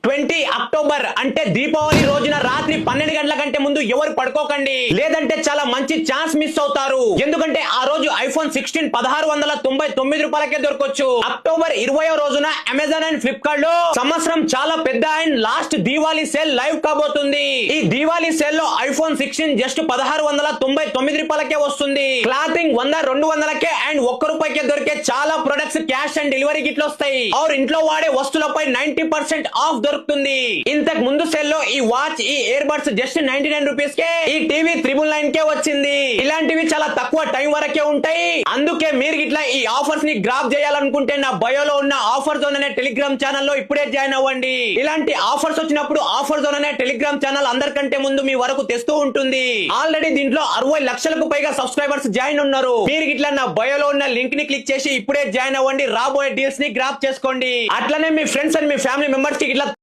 20 October అంటే దీపావళి రోజున రాత్రి 12 గంటల కంటే ముందు ఎవరు పడుకోకండి, లేదంటే చాలా మంచి ఛాన్స్ మిస్ అవుతారు. ఎందుకంటే ఆ రోజు ఐఫోన్ 16 1699 రూపాయలకే దొరకొచ్చు. అక్టోబర్ 20వ రోజున అమెజాన్ అండ్ ఫ్లిప్కార్ట్ లో సంవత్సరం చాలా పెద్ద and last Diwali sale live కాబోతుంది. ఈ దీవాళీ సేల్ లో ఐఫోన్ 16 జస్ట్ 1699 రూపాయలకే వస్తుంది. క్లాతింగ్ 100 200కే అండ్ ₹1 దొరికే చాలా ప్రొడక్ట్స్ క్యాష్ అండ్ డెలివరీ గిట్లు వస్తాయి. और ఇంట్లో వాడే వస్తువులపై 90% ఆఫ్ దొరుకుతుంది. ఇంతకు ముందు సెల్ లో ఈ వాచ్, ఈ ఇయర్ బడ్స్ జస్ట్ 99 రూపీస్ కే, ఈ టీవీ 999 కే వచ్చింది. ఇలాంటివి చాలా తక్కువ టైం వరకే ఉంటాయి. అందుకే మీరు ఇట్లా ఈ ఆఫర్స్ ని గ్రాప్ చేయాలనుకుంటే నా బయోలో ఉన్న ఆఫర్ జోన్ అనే టెలిగ్రామ్ ఛానల్ లో ఇప్పుడే జాయిన్ అవ్వండి. ఇలాంటి ఆఫర్స్ వచ్చినప్పుడు ఆఫర్ జోన్ అనే టెలిగ్రామ్ ఛానల్ అందరికంటే ముందు మీ వరకు తెస్తూ ఉంటుంది. ఆల్రెడీ దీంట్లో 60 లక్షలకు పైగా సబ్స్క్రైబర్స్ జాయిన్ ఉన్నారు. మీరు ఇట్లా నా బయోలో ఉన్న లింక్ ని క్లిక్ చేసి ఇప్పుడే జాయిన్ అవ్వండి. రాబోయే డీల్స్ ని గ్రాప్ చేసుకోండి. అట్లనే మీ ఫ్రెండ్స్ అండ్ మీ ఫ్యామిలీ మెంబర్స్ కి ఇట్లా